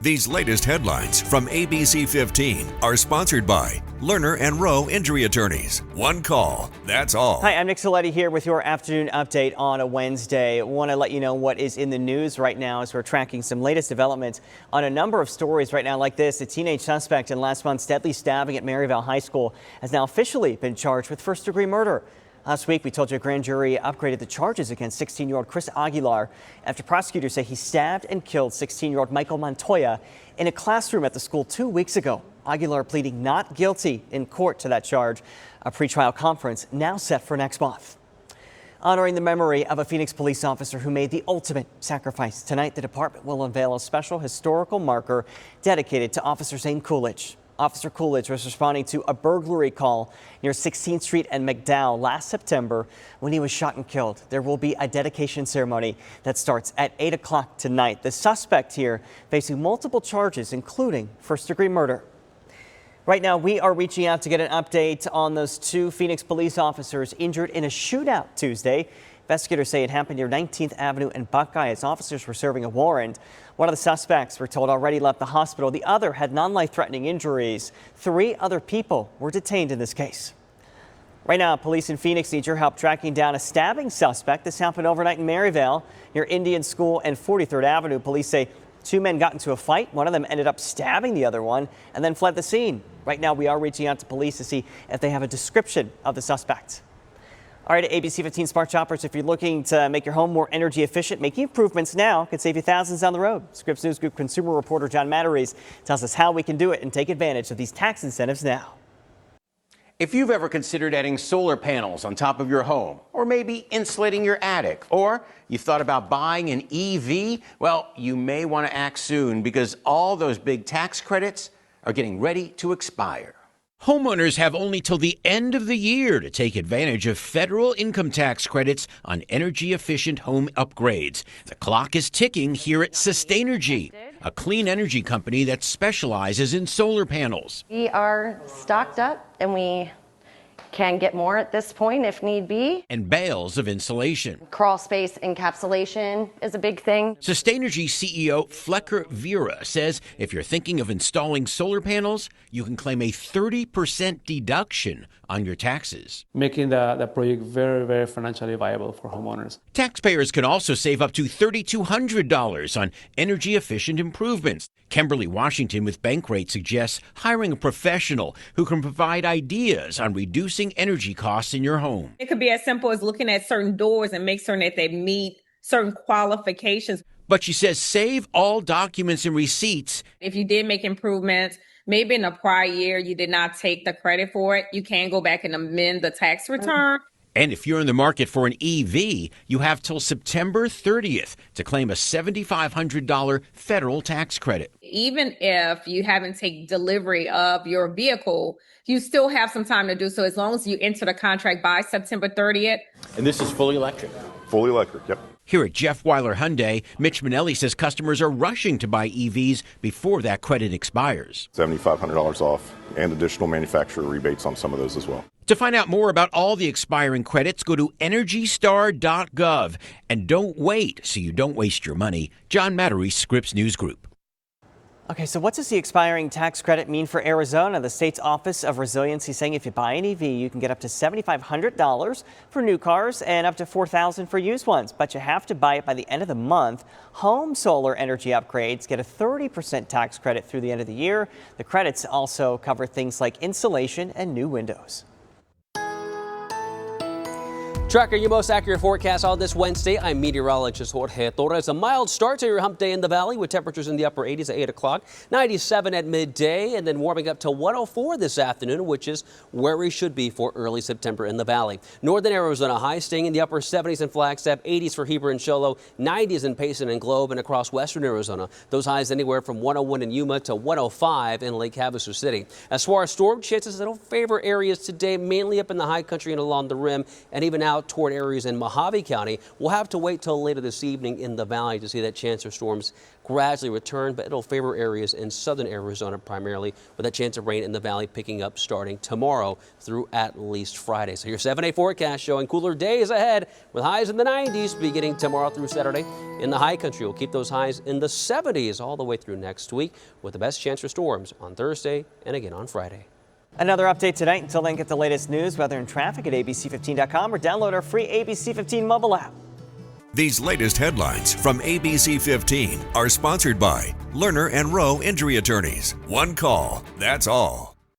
These latest headlines from ABC15 are sponsored by Lerner and Rowe Injury Attorneys. One call, that's all. Hi, I'm Nick Soletti here with your afternoon update on a Wednesday. I want to let you know what is in the news right now as we're tracking some latest developments on a number of stories right now like this. A teenage suspect in last month's deadly stabbing at Maryvale High School has now officially been charged with first-degree murder. Last week, we told you a grand jury upgraded the charges against 16-year-old Chris Aguilar after prosecutors say he stabbed and killed 16-year-old Michael Montoya in a classroom at the school 2 weeks ago. Aguilar pleading not guilty in court to that charge. A pretrial conference now set for next month. Honoring the memory of a Phoenix police officer who made the ultimate sacrifice. Tonight, the department will unveil a special historical marker dedicated to Officer Zane Coolidge. Officer Coolidge was responding to a burglary call near 16th Street and McDowell last September when he was shot and killed. There will be a dedication ceremony that starts at 8 o'clock tonight. The suspect here facing multiple charges, including first-degree murder. Right now, we are reaching out to get an update on those two Phoenix police officers injured in a shootout Tuesday. Investigators say it happened near 19th Avenue and Buckeye as officers were serving a warrant. One of the suspects, we're told, already left the hospital. The other had non-life-threatening injuries. 3 other people were detained in this case. Right now, police in Phoenix need your help tracking down a stabbing suspect. This happened overnight in Maryvale near Indian School and 43rd Avenue. Police say 2 men got into a fight. One of them ended up stabbing the other one and then fled the scene. Right now, we are reaching out to police to see if they have a description of the suspect. All right, ABC15 Smart Shoppers, if you're looking to make your home more energy efficient, making improvements now could save you thousands down the road. Scripps News Group consumer reporter John Matteries tells us how we can do it and take advantage of these tax incentives now. If you've ever considered adding solar panels on top of your home, or maybe insulating your attic, or you've thought about buying an EV, well, you may want to act soon because all those big tax credits are getting ready to expire. Homeowners have only till the end of the year to take advantage of federal income tax credits on energy-efficient home upgrades. The clock is ticking here at Sustainergy, a clean energy company that specializes in solar panels. We are stocked up and we can get more at this point if need be. And bales of insulation. Crawl space encapsulation is a big thing. Sustainergy CEO Flecker Vera says if you're thinking of installing solar panels, you can claim a 30% deduction on your taxes, making the project very, very financially viable for homeowners. Taxpayers can also save up to $3,200 on energy-efficient improvements. Kimberly Washington with Bankrate suggests hiring a professional who can provide ideas on reducing energy costs in your home. It could be as simple as looking at certain doors and make certain that they meet certain qualifications. But she says save all documents and receipts. If you did make improvements, maybe in the prior year you did not take the credit for it, you can go back and amend the tax return. And if you're in the market for an EV, you have till September 30th to claim a $7,500 federal tax credit. Even if you haven't taken delivery of your vehicle, you still have some time to do so as long as you enter the contract by September 30th. And this is fully electric? Fully electric, yep. Here at Jeff Weiler Hyundai, Mitch Manelli says customers are rushing to buy EVs before that credit expires. $7,500 off and additional manufacturer rebates on some of those as well. To find out more about all the expiring credits, go to EnergyStar.gov. And don't wait so you don't waste your money. John Mattery, Scripps News Group. Okay, so what does the expiring tax credit mean for Arizona? The state's Office of Resiliency saying if you buy an EV, you can get up to $7,500 for new cars and up to $4,000 for used ones. But you have to buy it by the end of the month. Home solar energy upgrades get a 30% tax credit through the end of the year. The credits also cover things like insulation and new windows. Tracking your most accurate forecast on this Wednesday, I'm meteorologist Jorge Torres. A mild start to your hump day in the valley with temperatures in the upper 80s at 8 o'clock, 97 at midday, and then warming up to 104 this afternoon, which is where we should be for early September in the valley. Northern Arizona highs staying in the upper 70s in Flagstaff, 80s for Heber and Show Low, 90s in Payson and Globe, and across western Arizona. Those highs anywhere from 101 in Yuma to 105 in Lake Havasu City. As far as storm chances, they don't favor areas today, mainly up in the high country and along the rim, and even out out toward areas in Mojave County. We'll have to wait till later this evening in the valley to see that chance of storms gradually return, but it'll favor areas in southern Arizona primarily, with a chance of rain in the valley picking up starting tomorrow through at least Friday. So your 7-day forecast showing cooler days ahead with highs in the 90s beginning tomorrow through Saturday. In the high country, we'll keep those highs in the 70s all the way through next week, with the best chance for storms on Thursday and again on Friday. Another update tonight. Until then, get the latest news, weather, and traffic at abc15.com or download our free ABC15 mobile app. These latest headlines from ABC 15 are sponsored by Lerner and Rowe Injury Attorneys. One call, that's all.